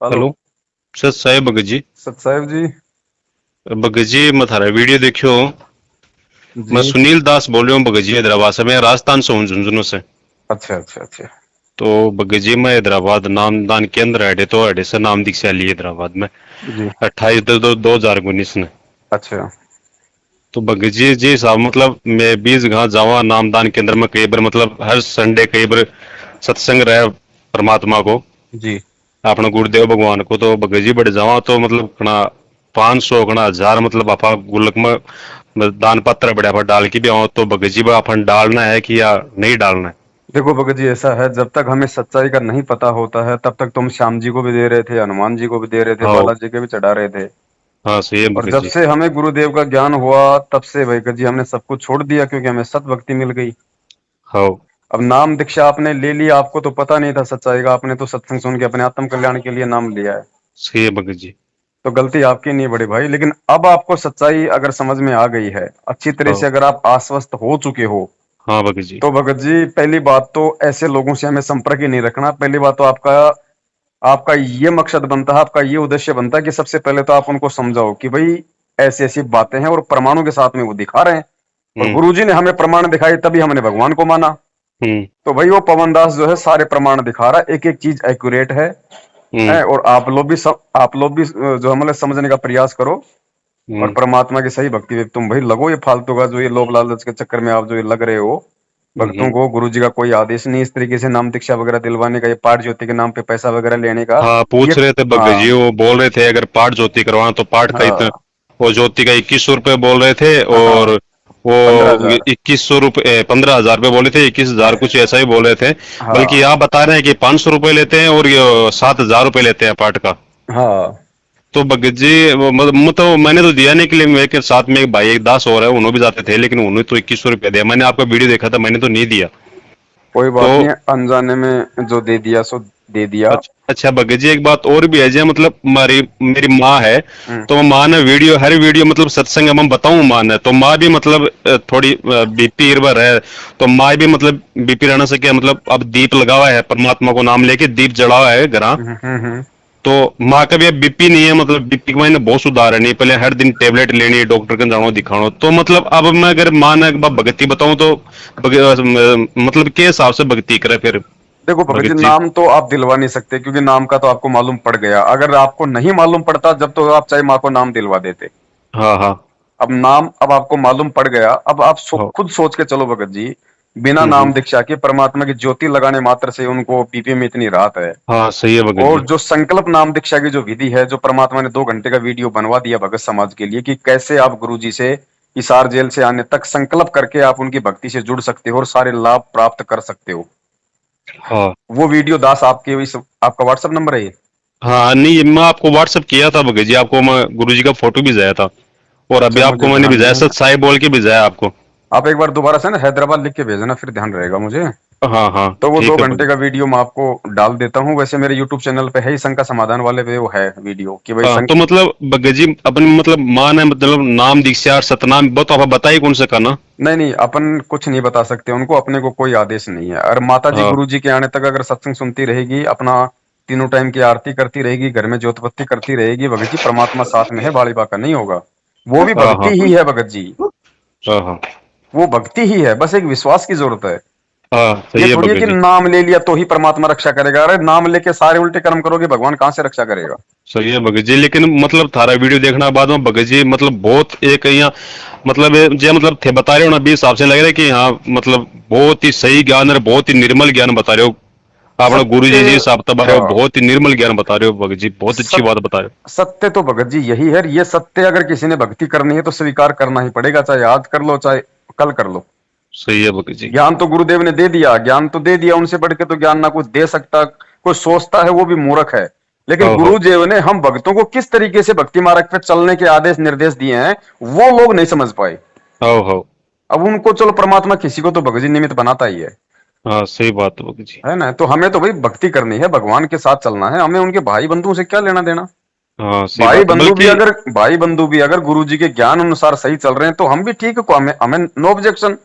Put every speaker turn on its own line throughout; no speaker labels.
Hello.
Hello. सत साहेब भगत जी।
सत साहिब जी।
भगत जी मैं थारा वीडियो देखियो। मैं
जी।
सुनील दास बोल रहा हूँ भगत जी, हैदराबाद से। मैं राजस्थान से हूँ, झुंझुनू से।
अच्छा अच्छा अच्छा।
तो भगत जी मैं हैदराबाद नामदान केंद्र हेडे तो हेडे से नाम दीक्षा ली हैदराबाद में
जी।
28/2/2019 में।
अच्छा।
तो भगत जी साहब मतलब मैं 20 गांव जावा नामदान केंद्र में कई बार, मतलब हर संडे कई बार सत्संग रहे परमात्मा को,
जी।
अपने गुरुदेव भगवान को। तो भगत जी बढ़ जावा तो मतलब कना 500 कना 1000 मतलब आपा गुल्लक में दान पत्र बढ़िया पर डाल के भी आओ। तो भगत जी अपन डालना है कि या नहीं डालना है?
देखो भगत जी, ऐसा है, जब तक हमें सच्चाई का नहीं पता होता है तब तक तुम श्याम जी को भी दे रहे थे, हनुमान जी को भी दे रहे थे,
हाँ।
बालाजी के भी चढ़ा रहे थे।
हाँ सही है
और
भगत
जब
जी।
से हमें गुरुदेव का ज्ञान हुआ तब से भगत जी हमने सब कुछ छोड़ दिया, क्योंकि हमें सत भक्ति मिल गई।
हाँ
अब नाम दीक्षा आपने ले लिया, आपको तो पता नहीं था सच्चाई का, आपने तो सत्संग सुन के अपने आत्म कल्याण के लिए नाम लिया है।
सही है भगत जी।
तो गलती आपकी नहीं बड़े भाई, लेकिन अब आपको सच्चाई अगर समझ में आ गई है अच्छी तरह
हाँ।
से, अगर आप आश्वस्त हो चुके हो,
हाँ भगत जी।
तो भगत जी पहली बात तो ऐसे लोगों से हमें संपर्क ही नहीं रखना। पहली बात तो आपका आपका ये मकसद बनता है, आपका ये उद्देश्य बनता है कि सबसे पहले तो आप उनको समझाओ कि भाई ऐसी ऐसी बातें हैं, और प्रमाणों के साथ में वो दिखा रहे हैं। और
हम्म।
गुरुजी ने हमें प्रमाण दिखाए तभी हमने भगवान को माना।
हम्म।
तो भाई वो पवन दास जो है सारे प्रमाण दिखा रहा है, एक एक चीज एक्यूरेट
हम्म।
है। और आप लोग भी जो मतलब समझने का प्रयास करो। और
हम्म।
परमात्मा की सही भक्ति में तुम भाई लगो, ये फालतू का जो ये लोभ लालच के चक्कर में आप जो ये लग रहे हो। भक्तों
हम्म।
को गुरु जी का कोई आदेश नहीं इस तरीके से नाम दीक्षा वगैरह दिलवाने का, ये पाठ ज्योति के नाम पे पैसा वगैरह लेने का।
हाँ
ये
पूछ रहे थे भगत
हाँ
जी, वो बोल रहे थे अगर पाठ ज्योति करवाना तो पाठ का इतना,
हाँ
वो ज्योति का 2100 रुपये बोल रहे थे। और
हाँ।
वो
15,000।
2100 रुपये 15,000 रुपये बोले थे, 21,000 कुछ ऐसा ही बोल रहे थे। बल्कि
हाँ
आप बता रहे हैं कि 500 रुपये लेते हैं और ये 7,000 रुपये लेते हैं पाठ का।
हाँ।
तो भगत जी तो मैंने तो दिया नहीं, के लिए मेरे साथ में एक भाई एक दास और है, उन्होंने भी जाते थे, लेकिन उन्होंने तो 2100 रुपया दिया। मैंने आपका वीडियो देखा था, मैंने तो नहीं दिया।
कोई
तो
बात नहीं, अनजाने में जो दे दिया सो दे दिया।
अच्छा अच्छा भगत जी, एक बात और भी है जी, मतलब हमारी मेरी माँ है।
हम्म
तो माँ ने वीडियो, हर वीडियो मतलब सत्संग में बताऊं माँ ने, तो माँ भी मतलब थोड़ी बीपी इर्बर है। तो माँ भी मतलब बीपी रहने से क्या मतलब, अब दीप लगा हुआ है, परमात्मा को नाम लेके दीप जला हुआ है घर।
हम्म।
तो माँ का भी अब बीपी नहीं है, मतलब बीपी का मैंने बहुत सुधार है, नहीं पहले हर दिन टेबलेट लेनी है, डॉक्टर के जानो दिखानो। तो मतलब अब मैं अगर माँ ने एक बार भगती बताऊं तो मतलब के हिसाब से भक्ति करे फिर
देखो भगत जी,
भगत जी?
नाम तो आप दिलवा नहीं सकते, क्योंकि नाम का तो आपको मालूम पड़ गया। अगर आपको नहीं मालूम पड़ता जब, तो आप चाहे माँ को नाम दिलवा देते।
हाँ हाँ
अब आपको मालूम पड़ गया। अब आप
हाँ।
खुद सोच के चलो भगत जी, बिना
हम्म।
नाम दीक्षा के परमात्मा की ज्योति लगाने मात्र से उनको पीपी में इतनी राहत है।
हाँ सही है भगत
और
जी।
जो संकल्प नाम दीक्षा की जो विधि है, जो परमात्मा ने 2 घंटे का वीडियो बनवा दिया भगत समाज के लिए, कि कैसे आप गुरु जी से हिसार जेल से आने तक संकल्प करके आप उनकी भक्ति से जुड़ सकते हो और सारे लाभ प्राप्त कर सकते हो।
हाँ
वो वीडियो दास आपके इस आपका व्हाट्सएप नंबर है ये?
हाँ। नहीं ये मैं आपको व्हाट्सअप किया था भगत जी, आपको मैं गुरु जी का फोटो भी भेजा था। और अभी
अच्छा, मुझे
आपको मैंने
ध्यान
भेजा
नहीं है।
सत साई बोल के भेजा आपको।
आप एक बार दोबारा से ना हैदराबाद लिख के भेजना, फिर ध्यान रहेगा मुझे।
हाँ हाँ
तो वो दो
ठीक है
घंटे
भगत।
का वीडियो मैं आपको डाल देता हूँ। वैसे मेरे यूट्यूब चैनल पे है ही, शंका समाधान वाले पे वो है वीडियो, कि भाई
हाँ तो मतलब भगत जी अपन मतलब मान है, मतलब नाम दीक्षा और सतनाम बहुत, तो आप बताइए कौन सा करना।
नहीं नहीं, अपन कुछ नहीं बता सकते उनको, अपने को कोई आदेश नहीं है। और माता जी
हाँ
गुरु जी के आने तक अगर सत्संग सुनती रहेगी, अपना तीनों टाइम की आरती करती रहेगी, घर में ज्योतबत्ती करती रहेगी, भगत जी परमात्मा साथ में है, बाड़ी बाका नहीं होगा। वो भी
हाँ हाँ
भक्ति ही है भगत जी।
हाँ हाँ
वो भक्ति ही है, बस एक विश्वास की जरूरत है।
हाँ
ये
सही है
थोड़ी है
भगत
कि
जी।
नाम ले लिया तो ही परमात्मा रक्षा करेगा। अरे नाम लेके सारे उल्टे कर्म करोगे, भगवान कहाँ से रक्षा करेगा?
सही है भगत जी, लेकिन मतलब थारा वीडियो देखना बाद में भगत जी मतलब बहुत एक यहाँ मतलब जो मतलब थे बता रहे हो ना, भी हिसाब से लग रहा है कि हाँ मतलब बहुत ही सही ज्ञान और बहुत ही निर्मल ज्ञान बता रहे हो। आपने गुरु
सत्य।
जी हिसाब बता रहे हो,
हाँ।
बहुत ही निर्मल ज्ञान बता रहे हो भगत जी, बहुत अच्छी
सत्य।
बात बता रहे हो।
सत्य तो भगत जी यही है। ये सत्य अगर किसी ने भक्ति करनी है तो स्वीकार करना ही पड़ेगा, चाहे आज कर लो चाहे कल कर लो।
सही है भगत जी।
ज्ञान तो गुरुदेव ने दे दिया, ज्ञान तो दे दिया, उनसे बढ़ के तो ज्ञान ना कुछ दे सकता। कोई सोचता है वो भी मूर्ख है। लेकिन
हाँ हाँ
गुरुदेव ने हम भक्तों को किस तरीके से भक्ति मार्ग पे चलने के आदेश निर्देश दिए हैं, वो लोग नहीं समझ पाए।
हाँ हाँ
अब उनको चलो, परमात्मा किसी को तो भगत जी निमित्त बनाता ही
हाँ सही बात है भगत जी।
है ना? तो हमें तो भाई भक्ति करनी है, भगवान के साथ चलना है, हमें उनके भाई बंधुओं से क्या लेना देना।
हाँ सही बात है, बल्कि
भाई बंधु भी अगर गुरु जी के ज्ञान अनुसार सही चल रहे हैं तो हम भी ठीक है, को हमें हमें नो ऑब्जेक्शन।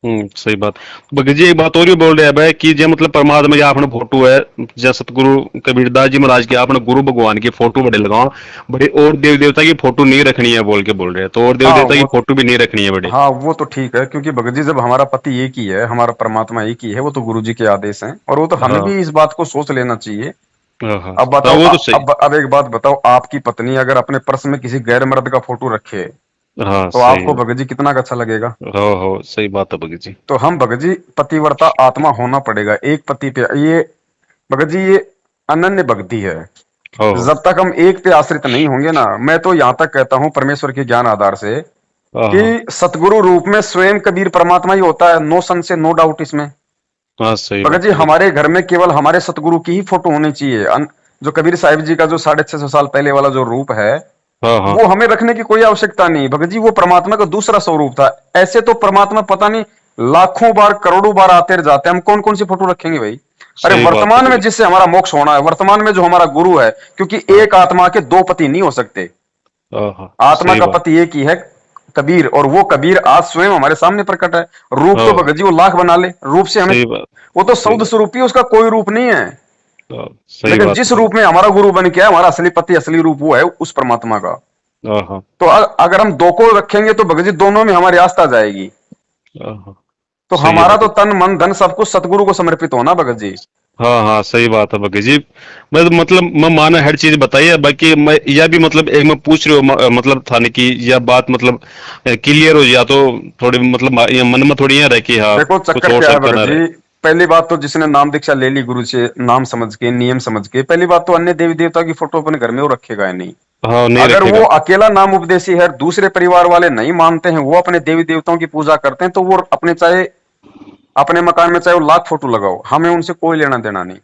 सही बात। भगत जी एक बात और भी बोल रहे हैं भाई कि जे मतलब परमात्मा की आपने फोटो है, जय सतगुरु कबीरदास जी महाराज की आपने गुरु भगवान की फोटो बड़े लगाओ, बड़े और देव देवता की फोटो नहीं रखनी है बोल के बोल रहे हैं, तो और देव
हाँ
देवता की
वो
फोटो भी नहीं रखनी है बड़े।
हाँ वो तो ठीक है, क्योंकि भगत जी जब हमारा पति एक ही है, हमारा परमात्मा एक ही है, वो तो गुरु जी के आदेश हैं, और वो तो हमें
हाँ
भी इस बात को सोच लेना चाहिए।
हाँ हाँ
अब
हाँ,
बताओ,
वो तो सही।
अब एक बात बताओ, आपकी पत्नी अगर अपने पर्स में किसी गैर मर्द का फोटो रखे,
हाँ
तो
सही
आपको
है।
भगत जी कितना का अच्छा लगेगा?
हो सही बात है भगत जी।
तो हम भगत जी पतिव्रता आत्मा होना पड़ेगा, एक पति पे ये, भगत जी ये अनन्य भक्ति है।
हो
जब तक हम एक पे आश्रित नहीं होंगे ना, मैं तो यहां तक कहता हूं परमेश्वर के ज्ञान आधार से,
हाँ
कि
हाँ
सतगुरु रूप में स्वयं कबीर परमात्मा ही होता है, नो सन से नो डाउट इसमें।
हाँ सही
भगत
बात
जी
भगत जी।
हमारे घर में केवल हमारे सतगुरु की ही फोटो होनी चाहिए। जो कबीर साहिब जी का जो 650 साल पहले वाला जो रूप है,
हाँ हाँ
वो हमें रखने की कोई आवश्यकता नहीं भगत जी, वो परमात्मा का दूसरा स्वरूप था। ऐसे तो परमात्मा पता नहीं लाखों बार करोड़ों बार आते रह जाते हैं, हम कौन कौन सी फोटो रखेंगे भाई? अरे
सही बात है
वर्तमान में
भगत
जिससे हमारा मोक्ष होना है, वर्तमान में जो हमारा गुरु है, क्योंकि
जी। हाँ
एक आत्मा के दो पति नहीं हो सकते।
हाँ हाँ
आत्मा
सही
का
बात।
पति एक ही है, कबीर, और वो कबीर आज स्वयं हमारे सामने प्रकट है। रूप तो
हाँ
भगत जी वो लाख बना ले, रूप से हमें,
सही बात।
वो तो
सही
सौद
बात।
स्वरूपी, उसका कोई रूप नहीं है।
सही
लेकिन
बात
जिस
है भगत।
रूप में हमारा गुरु बन के है, हमारा असली पति असली रूप वो है उस परमात्मा का।
हाँ हाँ
तो अगर हम दो को रखेंगे तो भगत जी दोनों में हमारी आस्था जाएगी।
हाँ हाँ
तो
सही है
हमारा तो
भगत।
तन मन धन सब कुछ सतगुरु को समर्पित होना भगत जी।
हाँ हाँ सही बात है भगत जी। मैं तो मतलब मैं माना हर चीज बताइए, बाकी मैं यह भी मतलब एक मैं पूछ रही हूँ मतलब थाने की यह बात मतलब क्लियर हो या तो थोड़ी मतलब ये मन में थोड़ी यह रहे कि हाँ
देखो
कुछ
चक्कर
और
क्या है
शंका
भगत
ना रहे।
जी, पहली बात तो जिसने नाम दीक्षा ले ली गुरु से, नाम समझ के नियम समझ के, पहली बात तो अन्य देवी देवता की फोटो अपने घर में वो रखेगा ही नहीं।
हाँ नहीं
अगर वो
रखेगा।
अकेला नाम उपदेशी है, दूसरे परिवार वाले नहीं मानते हैं, वो अपने देवी देवताओं की पूजा करते हैं, तो वो अपने चाहे अपने मकान में चाहे वो लाख फोटो लगाओ, हमें उनसे कोई लेना देना नहीं।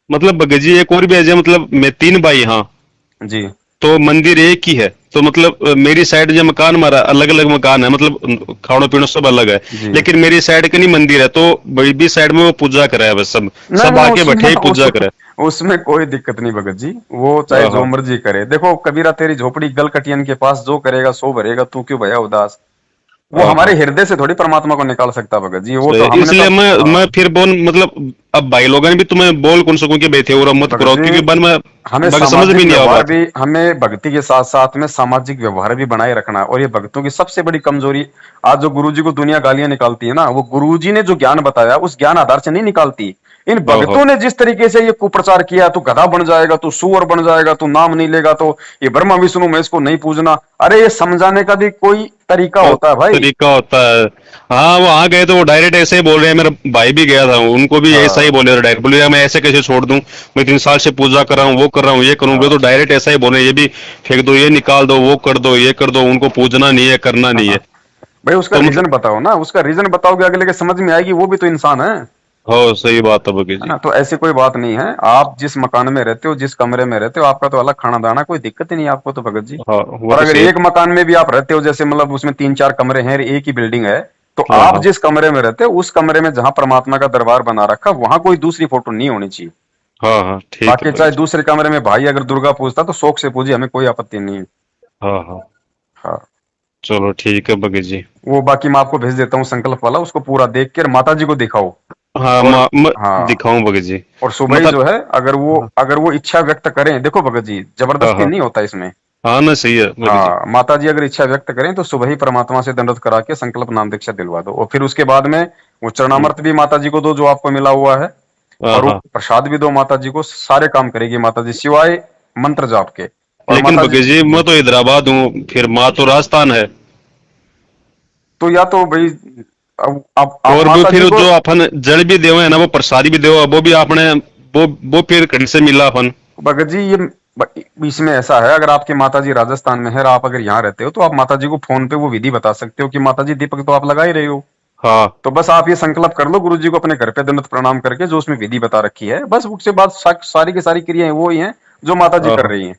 मतलब भगत जी एक और भी है जो मतलब मैं तीन भाई हाँ,
जी
तो मंदिर एक ही है, तो मतलब मेरी साइड जो मकान हमारा अलग अलग मकान है, मतलब खाना पीना सब अलग है,
जी।
लेकिन मेरी साइड का नहीं मंदिर है, तो बड़ी भी साइड में वो पूजा करे है बस सब,
नहीं
सब
नहीं
आके बैठे ही पूजा करे।
उसमें कोई दिक्कत नहीं भगत जी, वो चाहे
हाँ
जो
हाँ
मर्जी करे। देखो कबीरा तेरी झोपड़ी गलकटियन के पास, जो करेगा सो भरेगा, तू क्यों भया उदास? वो
हाँ
हमारे
हाँ
हृदय से थोड़ी परमात्मा को निकाल सकता भगत जी, वो
सही
तो
है।
हमने तो।
इसलिए मैं
हाँ
फिर बोल मतलब अब भाई लोगों ने भी तुम्हें बोल कौन सकूं कि बैठे और मत
भगत
करो,
जी,
क्योंकि बन में
हमें
बाकी समझ
सामाजिक
भी नहीं आ
व्यवहार
बात।
भी, हमें भक्ति के साथ साथ में सामाजिक व्यवहार भी बनाए रखना है। और ये भक्तों की सबसे बड़ी कमजोरी, आज जो गुरुजी को दुनिया गालियां निकालती है ना, वो गुरुजी ने जो ज्ञान बताया उस ज्ञान आधार से नहीं निकालती। इन
ओहो
भक्तों ने जिस तरीके से ये कुप्रचार किया, तू गधा बन जाएगा, तू सुअर बन जाएगा, तू नाम नहीं लेगा तो ये ब्रह्मा विष्णु महेश को नहीं पूजना। अरे ये समझाने का भी कोई तरीका होता है भाई।
तरीका होता है। हाँ वो आ गए तो वो डायरेक्ट ऐसे ही बोल रहे हैं, मेरा भाई भी गया था उनको भी ऐसा ही
हाँ
बोले डायरेक्ट, बोले यार मैं ऐसे कैसे छोड़ दूं, मैं 3 साल से पूजा कर रहा हूँ, वो कर रहा हूँ, ये करूँ, तो
हाँ
डायरेक्ट ऐसा ही बोले ये भी फेंक दो, ये निकाल दो, वो कर दो, ये कर दो, उनको पूजना नहीं है, करना नहीं
हाँ
है।
भाई, उसका
तो मतलब
रीजन बताओ ना, उसका रीजन बताओगे अगले के समझ में आएगी, वो भी तो इंसान है।
हो सही बात है बकी
है
जी।
ना? तो ऐसी कोई बात नहीं है, आप जिस मकान में रहते हो, जिस कमरे में रहते हो, आपका तो अलग खाना दाना, कोई दिक्कत ही नहीं आपको तो भगत जी।
हाँ वो
और
तो
अगर
सही है।
एक मकान में भी आप रहते हो, जैसे मतलब उसमें 3 4 कमरे हैं, एक ही बिल्डिंग है, तो
हाँ
आप
हाँ
जिस कमरे में रहते हो उस कमरे में जहां परमात्मा का दरबार बना रखा, वहां कोई दूसरी फोटो नहीं होनी चाहिए।
हाँ हाँ ठीक है
बाकी
बकी
चाहे
जी।
दूसरे कमरे में भाई अगर दुर्गा पूजता तो शौक से पूजी, हमें कोई आपत्ति नहीं है।
हाँ हाँ
हाँ,
चलो ठीक है बकी जी।
वो बाकी मैं आपको भेज देता हूँ संकल्प वाला, उसको पूरा देख कर माता जी को दिखाओ।
हाँ
और
मैं
हाँ,
दिखाऊं बकी जी।
और सुबह ही
मतलब
जो है, अगर वो इच्छा व्यक्त करें, देखो भगत जी
हाँ
जबरदस्ती
हाँ
नहीं होता इसमें।
हाँ ना सही है बकी जी।
हाँ, माता जी अगर इच्छा व्यक्त करें तो सुबह ही परमात्मा से दंडवत करा के संकल्प नाम दीक्षा दिलवा दो, और फिर उसके बाद में वो
हम्म,
चरणामृत भी माता जी को दो जो आपको मिला हुआ है,
हाँ
और वो
हाँ।
प्रसाद भी दो माता जी को। सारे काम करेगी माता जी सिवाय मंत्र जाप के। और
लेकिन
माता जी,
बकी जी मैं तो हैदराबाद हूँ, फिर माँ तो राजस्थान है,
तो या तो भाई, अब आप
और वो
माता जी
फिर
को,
जो अपन जल भी देवे है ना, वो प्रसादी भी देव, वो भी आपने वो फिर कहीं से मिला अपन।
भगत जी ये इसमें ऐसा है, अगर आपकी माता जी राजस्थान में है और आप अगर यहाँ रहते हो, तो आप माता जी को फोन पे वो विधि बता सकते हो कि माता जी दीपक तो आप लगा ही रहे हो,
हाँ
तो बस आप ये संकल्प कर लो गुरु जी को अपने घर पे दंडवत प्रणाम करके, जो उसमें विधि बता रखी है, बस उसके बाद सारी की सारी क्रियाएं वो ही हैं जो माता जी
हाँ
कर रही हैं।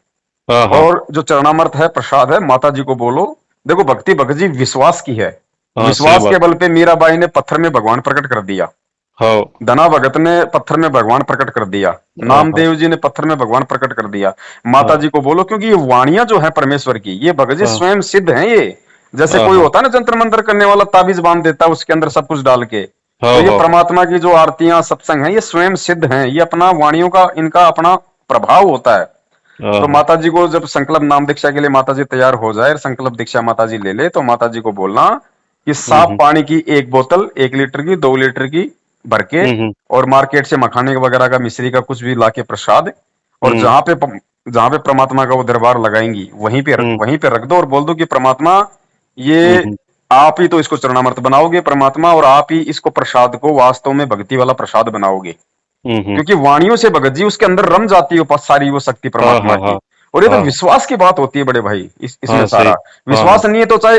हाँ हाँ
और जो चरणामृत है, प्रसाद है, माता जी को बोलो। देखो भक्ति भगत जी विश्वास की है,
हाँ सही
विश्वास के
बात।
बल पे मीराबाई ने पत्थर में भगवान प्रकट कर दिया,
हाँ
धना भगत ने पत्थर में भगवान प्रकट कर दिया,
हाँ हाँ
नामदेव जी ने पत्थर में भगवान प्रकट कर दिया। माता
हाँ
जी को बोलो, क्योंकि ये वाणियां जो है परमेश्वर की, ये भगत जी
हाँ
स्वयं सिद्ध हैं ये। जैसे
हाँ
कोई
हाँ
होता है ना जंतर मंतर करने वाला, ताबीज बांध देता है उसके अंदर सब कुछ डाल के। तो
हाँ
ये
हाँ
परमात्मा की जो आरतियां सत्संग है ये स्वयं सिद्ध हैं, ये अपना वाणियों का इनका अपना प्रभाव होता है।
हाँ
तो
हाँ।
माता जी को जब संकल्प नाम दीक्षा के लिए माता जी तैयार हो जाए, संकल्प दीक्षा माता जी ले ले, तो माता जी को बोलना कि साफ
हम्म
पानी की एक बोतल, 1 लीटर की, 2 लीटर की भर के,
हम्म
और मार्केट से मखाने वगैरह का, मिश्री का कुछ भी लाके प्रसाद, और
हम्म
जहां पे परमात्मा का वो दरबार लगाएंगी
हम्म
वहीं पे रख दो, और बोल दो कि परमात्मा ये
हम्म
आप ही तो इसको चरणामृत बनाओगे परमात्मा, और आप ही इसको प्रसाद को वास्तव में भक्ति वाला प्रसाद बनाओगे।
हम्म।
क्योंकि वाणियों से भगत जी उसके अंदर रम जाती है सारी वो शक्ति
हाँ
परमात्मा
हाँ
की।
हाँ
और ये तो
हाँ
विश्वास की बात होती है बड़े भाई, इसमें
हाँ सही।
सारा
हाँ हाँ
विश्वास नहीं है तो चाहे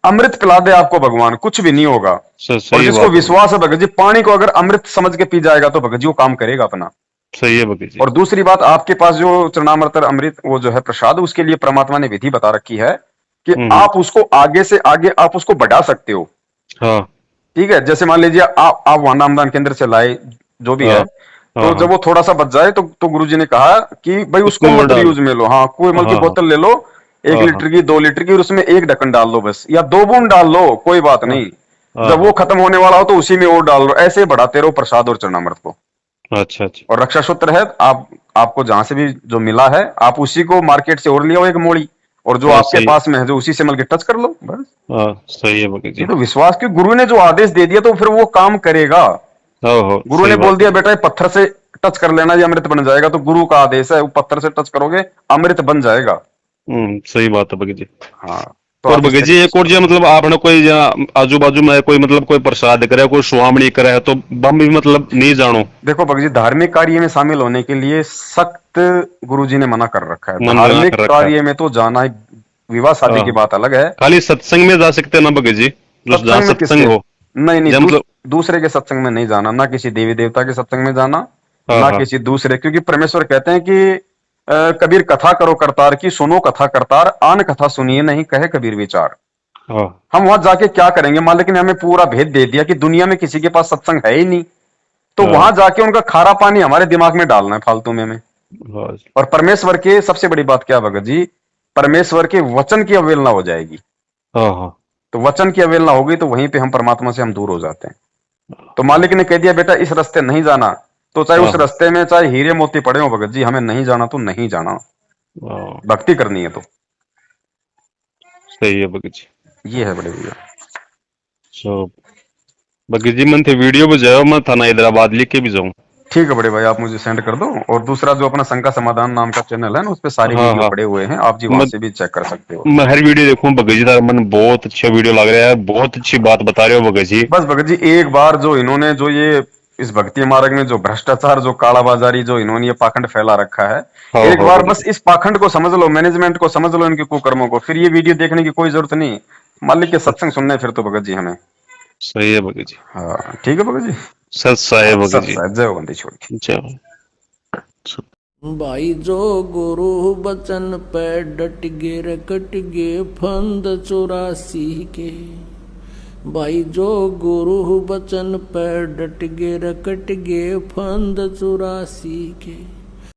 अमृत पिला दे आपको भगवान, कुछ भी नहीं होगा। और
सही
जिसको
बात है भगत
विश्वास है भगत जी, पानी को अगर अमृत समझ के पी जाएगा तो भगत जी वो काम करेगा अपना।
जी। सही है भगत जी।
और दूसरी बात, आपके पास जो चरणामृत और अमृत वो जो है प्रसाद, उसके लिए परमात्मा ने विधि बता रखी है कि
हम्म।
आप उसको आगे से आगे आप उसको बढ़ा सकते हो।
हाँ
ठीक है, जैसे मान लीजिए आप वहां नामदान केंद्र से लाए जो भी
हाँ
है,
हाँ
तो जब
हाँ।
वो थोड़ा सा बच जाए तो गुरुजी ने कहा कि भाई उसको
उसमें और
मत
डाल।
रीयूज में लो, हाँ कुएं की
हाँ हाँ
बोतल ले लो, एक
हाँ हाँ
लीटर की, 2 लीटर की, और उसमें एक ढक्कन डाल लो बस, या 2 बूंद डाल लो, कोई बात
हाँ
नहीं।
हाँ
जब वो
हाँ।
खत्म होने वाला हो तो उसी में और डाल लो, ऐसे ही बढ़ाते रहो प्रसाद और चरणामृत को।
अच्छा अच्छा।
और रक्षा सूत्र है, आप आपको जहां से भी जो मिला है आप उसी को मार्केट से और ले आओ एक मोड़ी, और जो
हाँ
आपके
सही।
पास में है जो उसी से मिल के टच कर लो बस।
हाँ सही है भगत
ये
जी।
तो विश्वास, की गुरु ने जो आदेश दे दिया तो फिर वो काम करेगा।
हाँ हो
गुरु ने
सही
बोल
बात है।
दिया बेटा ये पत्थर से टच कर लेना, ये अमृत बन जाएगा, तो गुरु का आदेश है, वो पत्थर से टच करोगे अमृत बन जाएगा।
सही बात है भगत जी।
हाँ, तो
और
आप इस
भगत जी
तरीके
एक
से
और जो
करो।
मतलब आपने कोई आजू बाजू में कोई मतलब कोई प्रसाद करे कोई सुहामणी करे तो बम भी मतलब नहीं जानो।
देखो भगत जी, धार्मिक कार्य में शामिल होने के लिए सख्त गुरु जी ने मना कर रखा है,
मन बना
धार्मिक
कर रखा है।
कार्य में तो जाना ही, विवाह शादी की
हाँ
बात अलग है।
खाली सत्संग में जा सकते हैं ना भगत जी, जो जहाँ
सत्संग में किसके,
सत्संग हो।
नहीं नहीं,
जहाँ मतलब।
दूसरे के सत्संग में नहीं जाना, ना किसी देवी देवता के सत्संग में जाना,
हाँ
ना
हाँ
किसी दूसरे, क्योंकि परमेश्वर कहते हैं कि कबीर कथा करो करतार की, सुनो कथा करतार, आन कथा सुनिए नहीं कहे कबीर विचार।
हाँ
हम वहां जाके क्या करेंगे, मालिक ने हमें पूरा भेद दे दिया कि दुनिया में किसी के पास सत्संग है ही नहीं, तो
हाँ
वहां जाके उनका खारा पानी हमारे दिमाग में डालना है फालतू में।
हाँ
और परमेश्वर के सबसे बड़ी बात क्या भगत जी, परमेश्वर के वचन की अवहेलना हो जाएगी।
हाँ हाँ
तो वचन की अवहेलना हो गई तो वहीं पे हम परमात्मा से हम दूर हो जाते हैं। तो मालिक
हाँ
ने कह दिया बेटा इस रास्ते नहीं जाना, तो चाहे
हाँ
उस
हाँ
रास्ते में चाहे हीरे मोती पड़े हो भगत जी, हमें नहीं जाना तो नहीं जाना,
हाँ,
भक्ति करनी है तो।
सही है भगत जी।
ये है बड़े भैया।
सो भगत जी मन थे वीडियो बजाओ मैं थाना हैदराबाद लिख के भी जाऊँ।
ठीक है बड़े भाई, आप मुझे सेंड कर दो, और दूसरा जो अपना शंका समाधान नाम का चैनल है ना, उस पे सारी
हाँ
वीडियो
हाँ।
पड़े हुए हैं, आप जी वहां
मैं
से भी चेक कर सकते हो।
मैं हर वीडियो देखूं भगत जी तारा मन बहुत अच्छा वीडियो लग रहा है, बहुत अच्छी बात बता रहे हो भगत जी।
बस भगत जी, एक बार जो इन्होंने जो ये इस भक्ति मार्ग में जो भ्रष्टाचार, जो कालाबाजारी, जो इन्होंने ये पाखंड फैला रखा है,
हाँ
एक
हाँ
बार
भगत
बस
जी।
इस पाखंड को समझ लो, मैनेजमेंट को समझ लो, इनके कुकर्मों को, फिर ये वीडियो देखने की कोई जरूरत नहीं। मालिक के सत्संग सुनने फिर तो भगत जी हमें।
सही है भगत जी।
हाँ ठीक है भगत जी।
सत साहेब
हाँ,
भगत
सत
जी।
साहब, जय बंदी छोड़।
चलो।
भाई जो गुरु बचन पे डट गे रे कट गे फंद 84 के। भाई जो गुरु बचन पे डट गे रे कट गे फंद 84 के।